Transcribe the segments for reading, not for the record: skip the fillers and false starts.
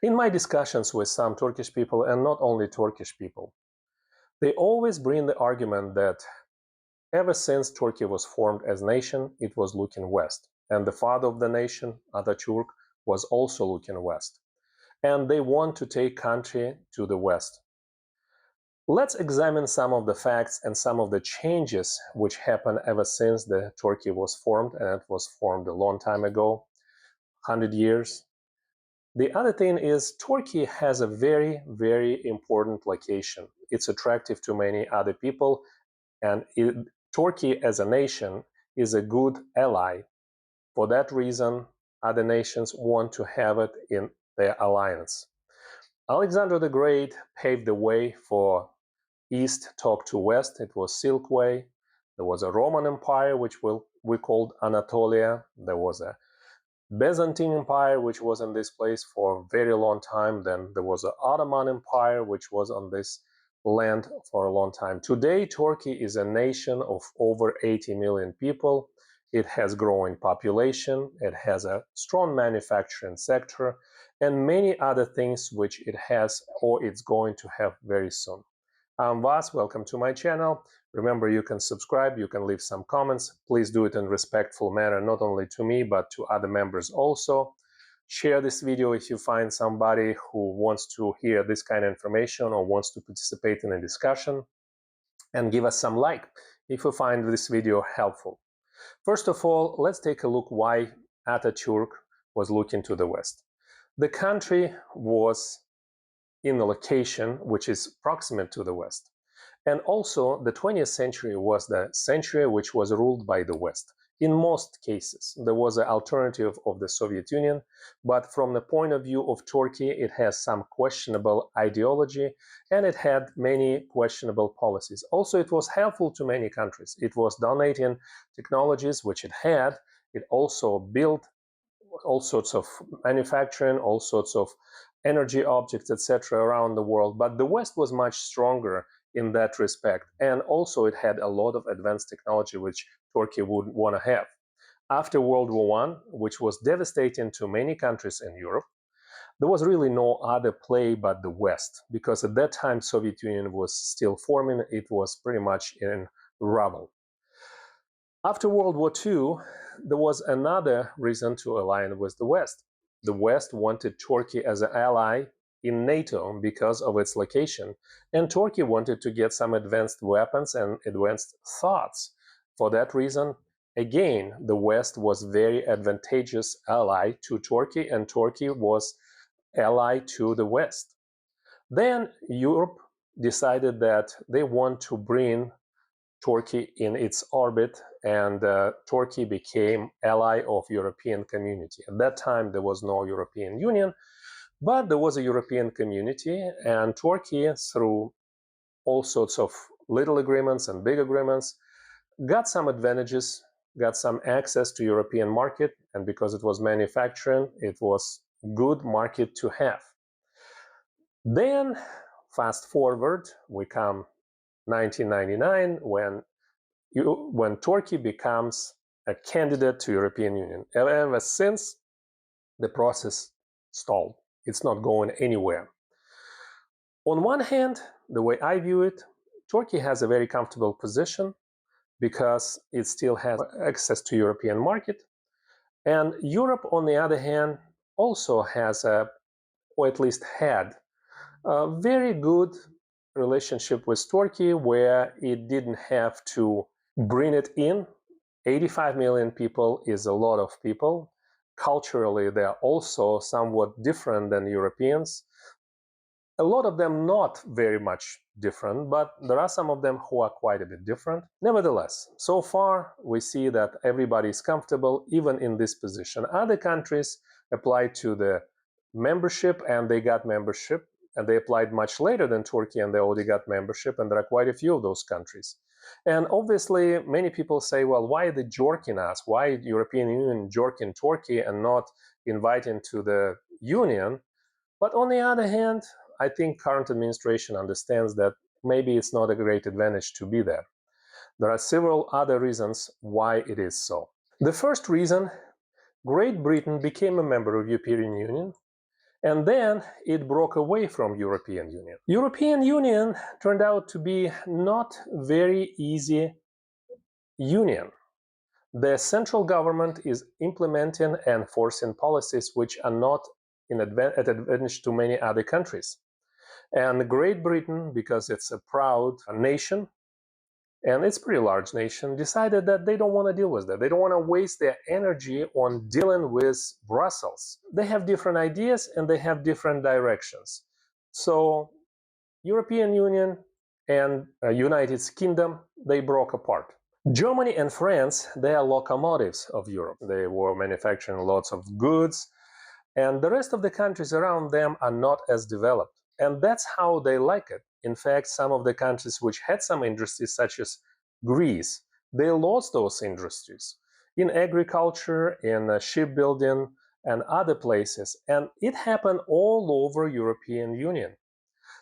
In my discussions with some Turkish people, and not only Turkish people, they always bring the argument that ever since Turkey was formed as a nation, it was looking west. And the father of the nation, Atatürk, was also looking west. And they want to take country to the west. Let's examine some of the facts and some of the changes which happened ever since the Turkey was formed, and it was formed a long time ago, 100 years. The other thing is Turkey has a very, very important location. It's attractive to many other people, and Turkey as a nation is a good ally. For that reason, other nations want to have it in their alliance. Alexander the Great paved the way for East talk to West. It was Silk Way. There was a Roman Empire, which we called Anatolia. There was a Byzantine Empire, which was in this place for a very long time. Then there was the Ottoman Empire, which was on this land for a long time. Today, Turkey is a nation of over 80 million people. It has growing population, it has a strong manufacturing sector, and many other things which it has or it's going to have very soon. I'm Vas, welcome to my channel. Remember, you can subscribe, you can leave some comments. Please do it in a respectful manner, not only to me, but to other members also. Share this video if you find somebody who wants to hear this kind of information or wants to participate in a discussion. And give us some like if you find this video helpful. First of all, let's take a look why Atatürk was looking to the West. The country was in a location which is proximate to the West. And also, the 20th century was the century which was ruled by the West. In most cases, there was an alternative of the Soviet Union, but from the point of view of Turkey, it has some questionable ideology and it had many questionable policies. Also, it was helpful to many countries. It was donating technologies which it had. It also built all sorts of manufacturing, all sorts of energy objects, etc. around the world. But the West was much stronger in that respect. And also it had a lot of advanced technology which Turkey would want to have. After World War I, which was devastating to many countries in Europe, there was really no other play but the West, because at that time Soviet Union was still forming. It was pretty much in rubble. After World War II, there was another reason to align with the West. The West wanted Turkey as an ally in NATO because of its location, and Turkey wanted to get some advanced weapons and advanced thoughts. For that reason, again, the West was very advantageous ally to Turkey, and Turkey was ally to the West. Then Europe decided that they want to bring Turkey in its orbit, and Turkey became ally of European community. At that time, there was no European Union, but there was a European community, and Turkey, through all sorts of little agreements and big agreements, got some advantages, got some access to European market, and because it was manufacturing, it was good market to have. Then, fast forward, we come 1999, when Turkey becomes a candidate to European Union. Ever since, the process stalled. It's not going anywhere. On one hand, the way I view it, Turkey has a very comfortable position because it still has access to European market. And Europe, on the other hand, also has or at least had, a very good relationship with Turkey, where it didn't have to bring it in. 85 million people is a lot of people. Culturally, they are also somewhat different than Europeans. A lot of them not very much different, but there are some of them who are quite a bit different. Nevertheless, so far we see that everybody is comfortable even in this position. Other countries applied to the membership and they got membership, and they applied much later than Turkey and they already got membership, and there are quite a few of those countries. And obviously many people say, well, why are they jerking us? Why European Union jerking Turkey and not inviting to the Union? But on the other hand, I think current administration understands that maybe it's not a great advantage to be there. There are several other reasons why it is so. The first reason, Great Britain became a member of European Union, And then it broke away from European Union. European Union turned out to be not very easy union. The central government is implementing and forcing policies which are not at advantage to many other countries. And Great Britain, because it's a proud nation, and it's a pretty large nation, decided that they don't want to deal with that. They don't want to waste their energy on dealing with Brussels. They have different ideas and they have different directions. So European Union and United Kingdom, they broke apart. Germany and France, they are locomotives of Europe. They were manufacturing lots of goods, and the rest of the countries around them are not as developed. And that's how they like it. In fact, some of the countries which had some industries, such as Greece, they lost those industries in agriculture, in shipbuilding, and other places. And it happened all over European Union.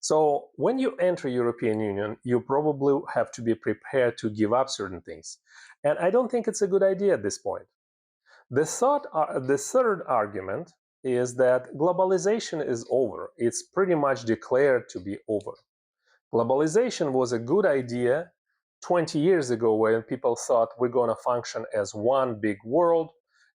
So when you enter European Union, you probably have to be prepared to give up certain things. And I don't think it's a good idea at this point. The third argument is that globalization is over. It's pretty much declared to be over. Globalization was a good idea 20 years ago when people thought we're going to function as one big world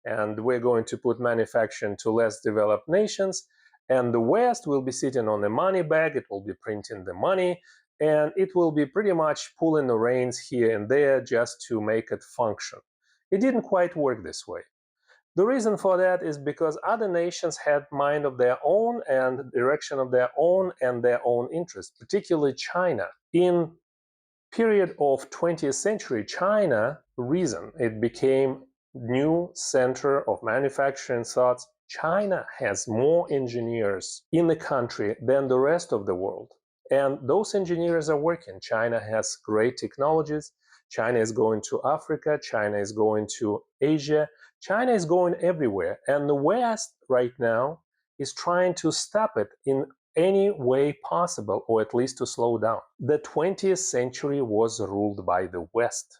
and we're going to put manufacturing to less developed nations, and the West will be sitting on the money bag, it will be printing the money, and it will be pretty much pulling the reins here and there just to make it function. It didn't quite work this way. The reason for that is because other nations had mind of their own and direction of their own and their own interests, particularly China. In period of 20th century, China reason it became new center of manufacturing thoughts. China has more engineers in the country than the rest of the world. And those engineers are working. China has great technologies. China is going to Africa. China is going to Asia. China is going everywhere. And the West right now is trying to stop it in any way possible, or at least to slow down. The 20th century was ruled by the West,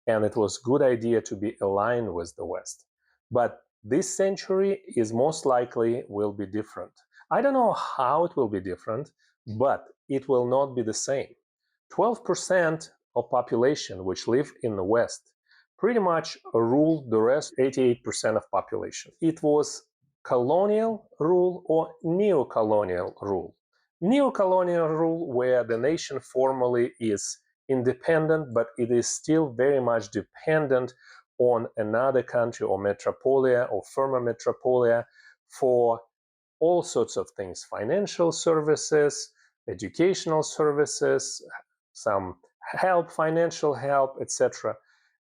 and it was a good idea to be aligned with the West. But this century is most likely will be different. I don't know how it will be different, but it will not be the same. 12% of population which live in the West pretty much ruled the rest 88% of population. It was colonial rule or neo-colonial rule. Neo-colonial rule where the nation formally is independent, but it is still very much dependent on another country or metropolia or former metropolia for all sorts of things, financial services, educational services, some help, financial help, etc.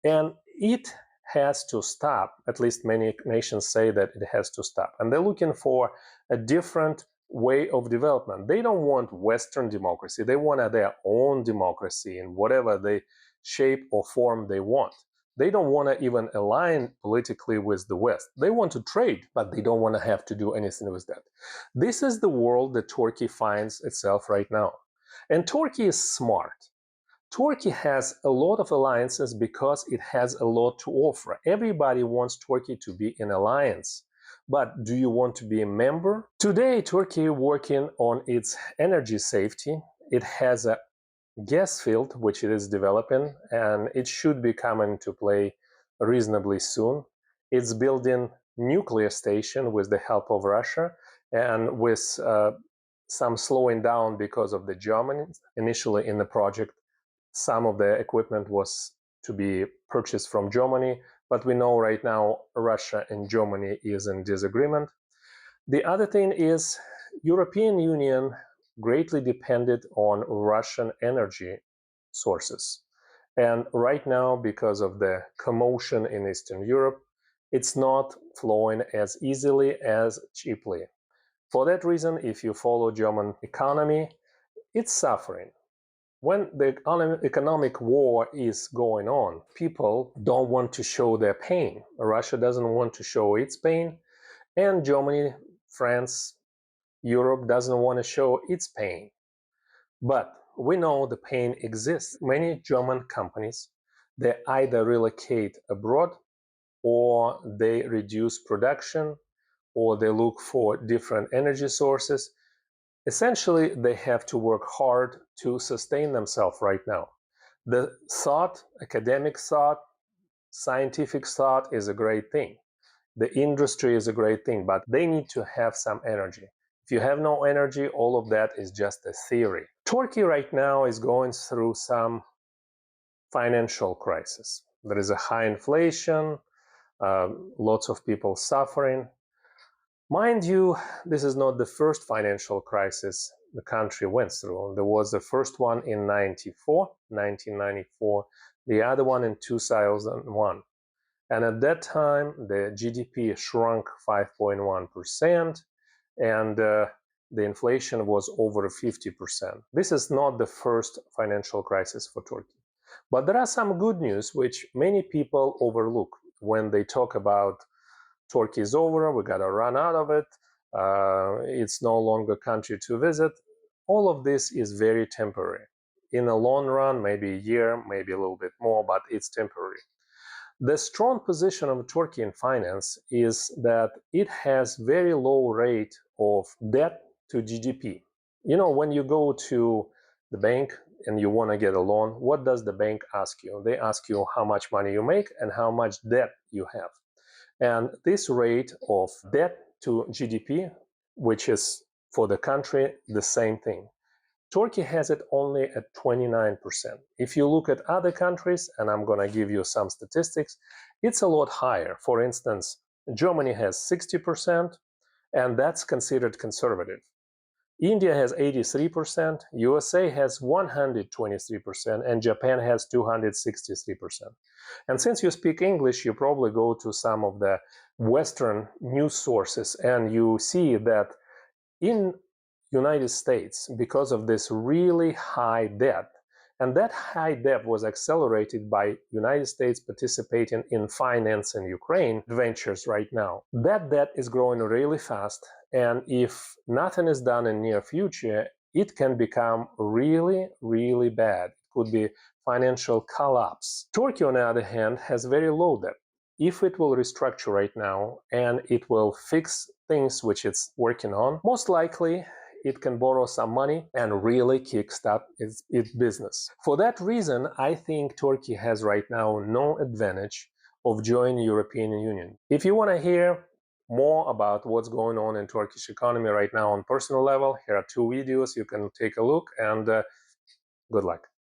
And it has to stop. At least many nations say that it has to stop. And they're looking for a different way of development. They don't want Western democracy. They want their own democracy in whatever the shape or form they want. They don't want to even align politically with the West. They want to trade, but they don't want to have to do anything with that. This is the world that Turkey finds itself right now. And Turkey is smart. Turkey has a lot of alliances because it has a lot to offer. Everybody wants Turkey to be in alliance. But do you want to be a member? Today, Turkey is working on its energy safety. It has a gas field which it is developing, and it should be coming to play reasonably soon. It's building nuclear station with the help of Russia and with some slowing down because of the Germans initially in the project. Some of the equipment was to be purchased from Germany, but we know right now Russia and Germany is in disagreement. The other thing is European Union greatly depended on Russian energy sources. And right now, because of the commotion in Eastern Europe, it's not flowing as easily as cheaply. For that reason, if you follow German economy, it's suffering. When the economic war is going on, people don't want to show their pain. Russia doesn't want to show its pain, and Germany, France, Europe doesn't want to show its pain. But we know the pain exists. Many German companies, they either relocate abroad or they reduce production or they look for different energy sources. Essentially, they have to work hard to sustain themselves right now. The thought, academic thought, scientific thought is a great thing. The industry is a great thing, but they need to have some energy. If you have no energy, all of that is just a theory. Turkey right now is going through some financial crisis. There is a high inflation, lots of people suffering. Mind you, this is not the first financial crisis the country went through. There was the first one in 1994, the other one in 2001. And at that time, the GDP shrunk 5.1%, and the inflation was over 50%. This is not the first financial crisis for Turkey. But there are some good news which many people overlook when they talk about Turkey is over, we gotta run out of it, it's no longer a country to visit. All of this is very temporary. In the long run, maybe a year, maybe a little bit more, but it's temporary. The strong position of Turkey in finance is that it has very low rate of debt to GDP. You know, when you go to the bank and you want to get a loan, what does the bank ask you? They ask you how much money you make and how much debt you have. And this rate of debt to GDP, which is for the country the same thing. Turkey has it only at 29%. If you look at other countries, and I'm going to give you some statistics, it's a lot higher. For instance, Germany has 60%, and that's considered conservative. India has 83%, USA has 123%, and Japan has 263%. And since you speak English, you probably go to some of the Western news sources and you see that in United States, because of this really high debt, and that high debt was accelerated by United States participating in financing Ukraine ventures right now. That debt is growing really fast, and if nothing is done in near future, it can become really, really bad. It could be financial collapse. Turkey, on the other hand, has very low debt. If it will restructure right now and it will fix things which it's working on, most likely it can borrow some money and really kickstart its business. For that reason, I think Turkey has right now no advantage of joining European Union. If you want to hear more about what's going on in Turkish economy right now on personal level, here are 2 videos you can take a look, and good luck.